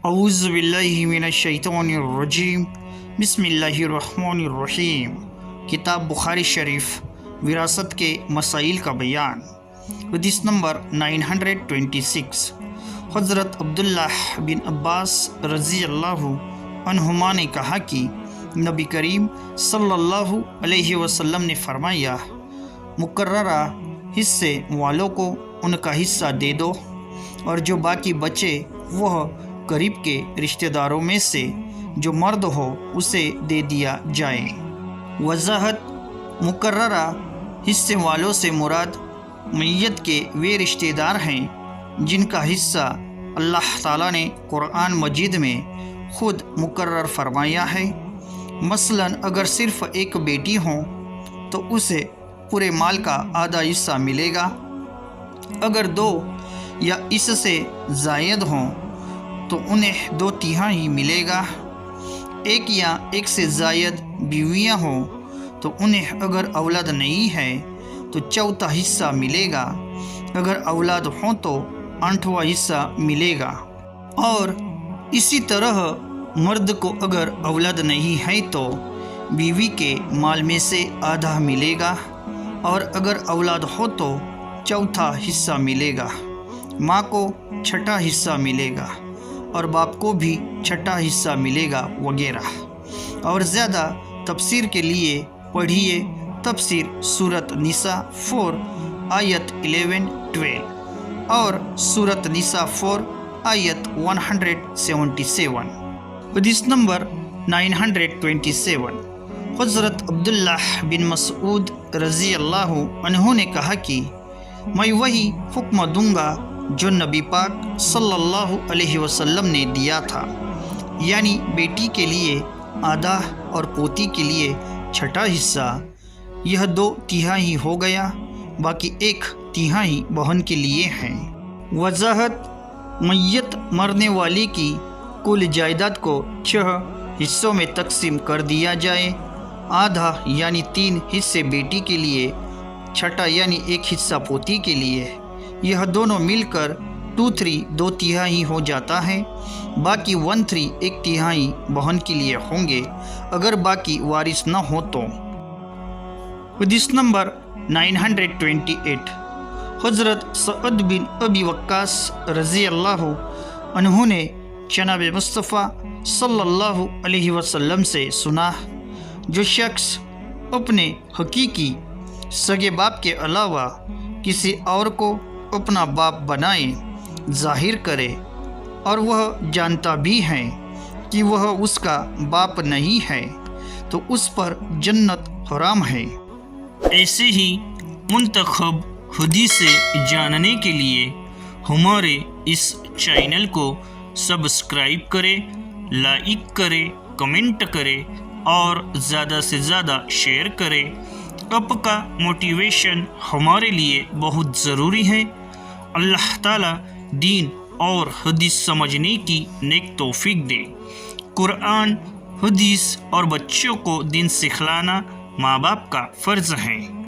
اعوذ باللہ من الشیطان الرجیم بسم اللہ الرحمن الرحیم۔ کتاب بخاری شریف وراثت کے مسائل کا بیان، حدیث نمبر 926۔ حضرت عبداللہ بن عباس رضی اللہ عنہما نے کہا کہ نبی کریم صلی اللہ علیہ وسلم نے فرمایا، مقررہ حصے والوں کو ان کا حصہ دے دو، اور جو باقی بچے وہ قریب کے رشتہ داروں میں سے جو مرد ہو اسے دے دیا جائے۔ وضاحت: مقررہ حصے والوں سے مراد میت کے وہ رشتہ دار ہیں جن کا حصہ اللہ تعالیٰ نے قرآن مجید میں خود مقرر فرمایا ہے۔ مثلا اگر صرف ایک بیٹی ہو تو اسے پورے مال کا آدھا حصہ ملے گا۔ اگر دو یا اس سے زائد ہوں تو انہیں 2/3 ملے گا۔ ایک یا ایک سے زائد بیویاں ہوں تو انہیں اگر اولاد نہیں ہے تو 1/4 حصہ ملے گا۔ اگر اولاد ہوں تو 8واں حصہ ملے گا۔ اور اسی طرح مرد کو اگر اولاد نہیں ہے تو بیوی کے مال میں سے آدھا ملے گا، اور اگر اولاد ہو تو 1/4 حصہ ملے گا۔ ماں کو 6واں حصہ ملے گا، اور باپ کو بھی 6واں حصہ ملے گا، وغیرہ۔ اور زیادہ تفسیر کے لیے پڑھیے تفسیر سورۃ نساء 4 آیت 11-12 اور سورۃ نساء 4 آیت 177۔ حدیث نمبر 927۔ حضرت عبداللہ بن مسعود رضی اللہ عنہ نے کہا کہ میں وہی حکم دوں گا جو نبی پاک صلی اللہ علیہ وسلم نے دیا تھا، یعنی بیٹی کے لیے آدھا اور پوتی کے لیے 6واں حصہ۔ یہ 2/3 ہو گیا، باقی 1/3 بہن کے لیے ہیں۔ وضاحت: میت مرنے والے کی کل جائیداد کو 6 حصوں میں تقسیم کر دیا جائے۔ آدھا یعنی 3 حصے بیٹی کے لیے، 6واں یعنی 1 حصہ پوتی کے لیے۔ یہ دونوں مل کر 2/3 2/3 ہو جاتا ہے۔ باقی 1/3 1/3 بہن کے لیے ہوں گے اگر باقی وارث نہ ہو تو۔ حدیث نمبر 928۔ حضرت سعد بن ابی وقاص رضی اللہ عنہ نے جناب مصطفیٰ صلی اللہ علیہ وسلم سے سنا، جو شخص اپنے حقیقی سگے باپ کے علاوہ کسی اور کو اپنا باپ بنائے، ظاہر کرے، اور وہ جانتا بھی ہے کہ وہ اس کا باپ نہیں ہے، تو اس پر جنت حرام ہے۔ ایسے ہی منتخب حدیث سے جاننے کے لیے ہمارے اس چینل کو سبسکرائب کرے، لائک کرے، کمنٹ کرے اور زیادہ سے زیادہ شیئر کرے۔ آپ کا موٹیویشن ہمارے لیے بہت ضروری ہے۔ اللہ تعالیٰ دین اور حدیث سمجھنے کی نیک توفیق دے۔ قرآن، حدیث اور بچوں کو دین سکھلانا ماں باپ کا فرض ہے۔